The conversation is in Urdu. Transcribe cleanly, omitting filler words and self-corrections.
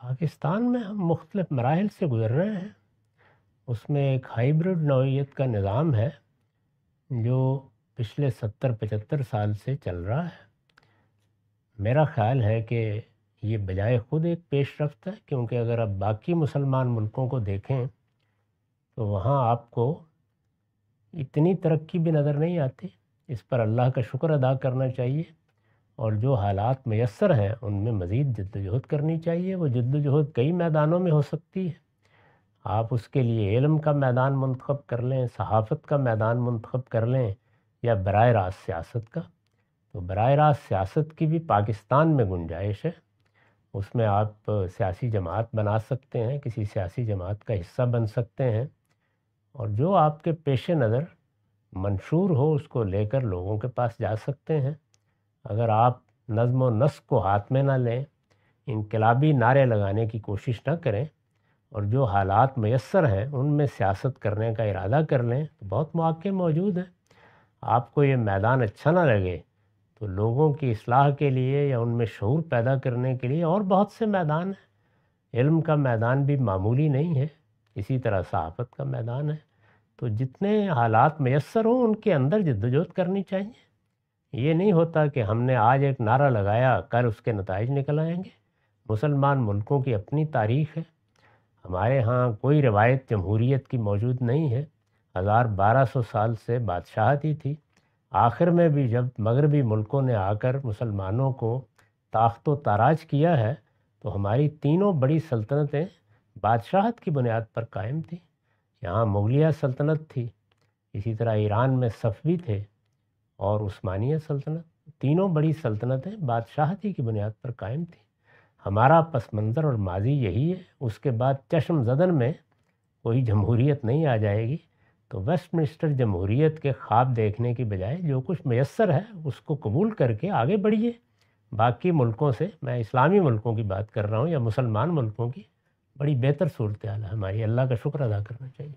پاکستان میں ہم مختلف مراحل سے گزر رہے ہیں۔ اس میں ایک ہائیبرڈ نوعیت کا نظام ہے جو پچھلے 70-75 سال سے چل رہا ہے۔ میرا خیال ہے کہ یہ بجائے خود ایک پیش رفت ہے، کیونکہ اگر آپ باقی مسلمان ملکوں کو دیکھیں تو وہاں آپ کو اتنی ترقی بھی نظر نہیں آتی۔ اس پر اللہ کا شکر ادا کرنا چاہیے، اور جو حالات میسر ہیں ان میں مزید جد و جہد کرنی چاہیے۔ وہ جد و جہد کئی میدانوں میں ہو سکتی ہے۔ آپ اس کے لیے علم کا میدان منتخب کر لیں، صحافت کا میدان منتخب کر لیں، یا براہ راست سیاست کا۔ تو براہ راست سیاست کی بھی پاکستان میں گنجائش ہے۔ اس میں آپ سیاسی جماعت بنا سکتے ہیں، کسی سیاسی جماعت کا حصہ بن سکتے ہیں، اور جو آپ کے پیش نظر منشور ہو اس کو لے کر لوگوں کے پاس جا سکتے ہیں۔ اگر آپ نظم و نسق کو ہاتھ میں نہ لیں، انقلابی نعرے لگانے کی کوشش نہ کریں، اور جو حالات میسر ہیں ان میں سیاست کرنے کا ارادہ کر لیں، تو بہت مواقع موجود ہیں۔ آپ کو یہ میدان اچھا نہ لگے تو لوگوں کی اصلاح کے لیے یا ان میں شعور پیدا کرنے کے لیے اور بہت سے میدان ہیں۔ علم کا میدان بھی معمولی نہیں ہے، اسی طرح صحافت کا میدان ہے۔ تو جتنے حالات میسر ہوں ان کے اندر جدوجہد کرنی چاہیے۔ یہ نہیں ہوتا کہ ہم نے آج ایک نعرہ لگایا کل اس کے نتائج نکل آئیں گے۔ مسلمان ملکوں کی اپنی تاریخ ہے۔ ہمارے ہاں کوئی روایت جمہوریت کی موجود نہیں ہے۔ 1200 سال سے بادشاہت ہی تھی۔ آخر میں بھی جب مغربی ملکوں نے آ کر مسلمانوں کو تاخت و تاراج کیا ہے تو ہماری تینوں بڑی سلطنتیں بادشاہت کی بنیاد پر قائم تھیں۔ یہاں مغلیہ سلطنت تھی، اسی طرح ایران میں صفوی تھے، اور عثمانیہ سلطنت۔ تینوں بڑی سلطنتیں بادشاہتی کی بنیاد پر قائم تھیں۔ ہمارا پس منظر اور ماضی یہی ہے۔ اس کے بعد چشم زدن میں کوئی جمہوریت نہیں آ جائے گی۔ تو ویسٹ منسٹر جمہوریت کے خواب دیکھنے کی بجائے جو کچھ میسر ہے اس کو قبول کر کے آگے بڑھیے۔ باقی ملکوں سے، میں اسلامی ملکوں کی بات کر رہا ہوں یا مسلمان ملکوں کی، بڑی بہتر صورتحال ہے ہماری۔ اللہ کا شکر ادا کرنا چاہیے۔